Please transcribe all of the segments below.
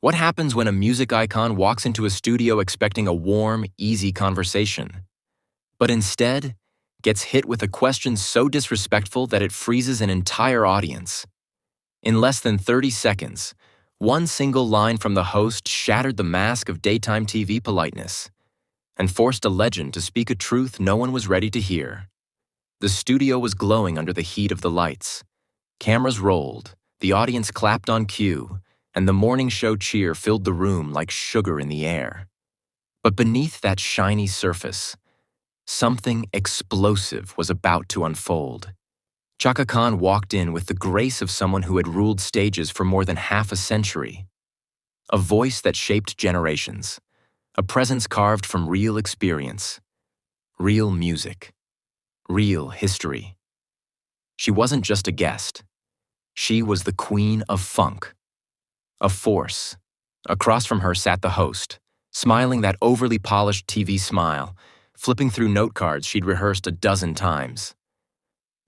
What happens when a music icon walks into a studio expecting a warm, easy conversation, but instead gets hit with a question so disrespectful that it freezes an entire audience? In less than 30 seconds, one single line from the host shattered the mask of daytime TV politeness and forced a legend to speak a truth no one was ready to hear. The studio was glowing under the heat of the lights. Cameras rolled, the audience clapped on cue, and the morning show cheer filled the room like sugar in the air. But beneath that shiny surface, something explosive was about to unfold. Chaka Khan walked in with the grace of someone who had ruled stages for more than half a century. A voice that shaped generations, a presence carved from real experience, real music, real history. She wasn't just a guest. She was the queen of funk. A force. Across from her sat the host, smiling that overly polished TV smile, flipping through note cards she'd rehearsed a dozen times.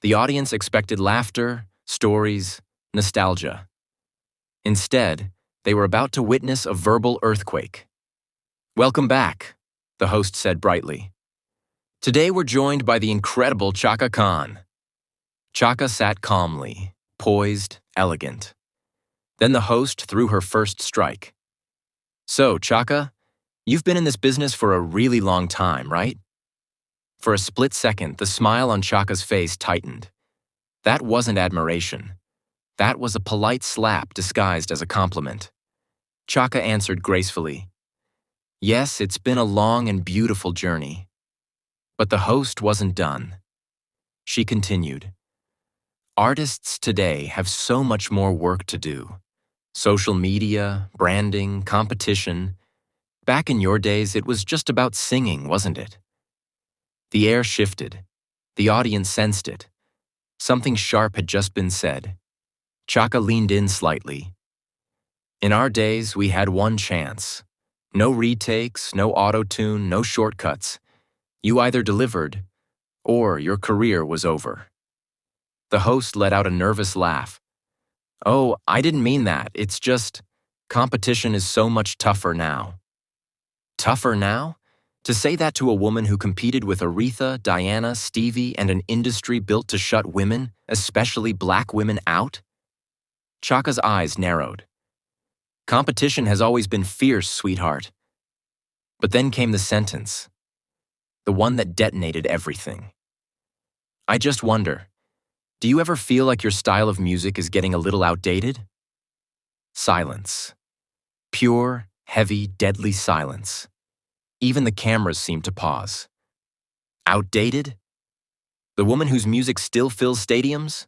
The audience expected laughter, stories, nostalgia. Instead, they were about to witness a verbal earthquake. "Welcome back," the host said brightly. "Today we're joined by the incredible Chaka Khan." Chaka sat calmly, poised, elegant. Then the host threw her first strike. "So, Chaka, you've been in this business for a really long time, right?" For a split second, the smile on Chaka's face tightened. That wasn't admiration. That was a polite slap disguised as a compliment. Chaka answered gracefully, "Yes, it's been a long and beautiful journey." But the host wasn't done. She continued, "Artists today have so much more work to do. Social media, branding, competition. Back in your days, it was just about singing, wasn't it?" The air shifted. The audience sensed it. Something sharp had just been said. Chaka leaned in slightly. "In our days, we had one chance. No retakes, no auto-tune, no shortcuts. You either delivered, or your career was over." The host let out a nervous laugh. "Oh, I didn't mean that. It's just, competition is so much tougher now." Tougher now? To say that to a woman who competed with Aretha, Diana, Stevie, and an industry built to shut women, especially black women, out? Chaka's eyes narrowed. "Competition has always been fierce, sweetheart." But then came the sentence, the one that detonated everything. "I just wonder, do you ever feel like your style of music is getting a little outdated?" Silence. Pure, heavy, deadly silence. Even the cameras seemed to pause. Outdated? The woman whose music still fills stadiums?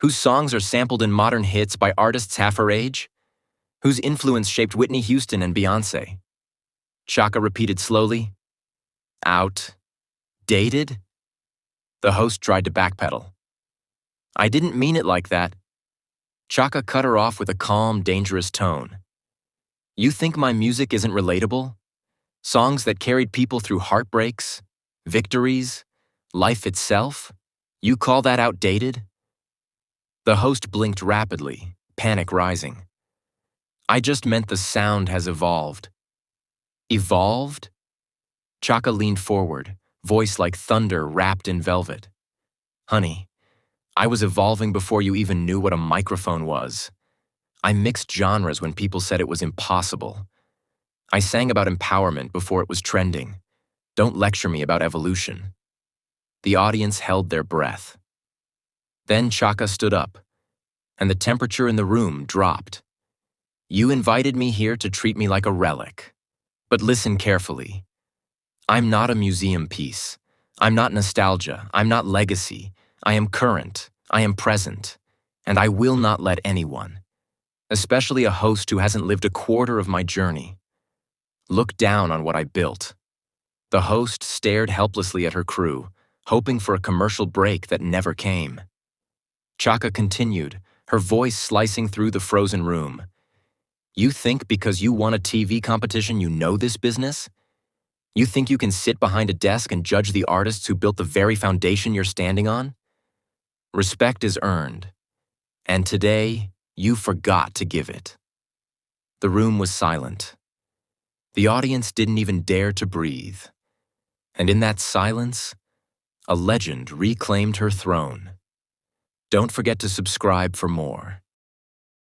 Whose songs are sampled in modern hits by artists half her age? Whose influence shaped Whitney Houston and Beyoncé? Chaka repeated slowly. Outdated? The host tried to backpedal. "I didn't mean it like that." Chaka cut her off with a calm, dangerous tone. "You think my music isn't relatable? Songs that carried people through heartbreaks, victories, life itself? You call that outdated?" The host blinked rapidly, panic rising. "I just meant the sound has evolved." Evolved? Chaka leaned forward, voice like thunder wrapped in velvet. "Honey, I was evolving before you even knew what a microphone was. I mixed genres when people said it was impossible. I sang about empowerment before it was trending. Don't lecture me about evolution." The audience held their breath. Then Chaka stood up, and the temperature in the room dropped. "You invited me here to treat me like a relic. But listen carefully. I'm not a museum piece. I'm not nostalgia. I'm not legacy. I am current. I am present. And I will not let anyone, especially a host who hasn't lived a quarter of my journey, look down on what I built." The host stared helplessly at her crew, hoping for a commercial break that never came. Chaka continued, her voice slicing through the frozen room. "You think because you won a TV competition you know this business? You think you can sit behind a desk and judge the artists who built the very foundation you're standing on? Respect is earned, and today you forgot to give it." The room was silent. The audience didn't even dare to breathe. And in that silence, a legend reclaimed her throne. Don't forget to subscribe for more.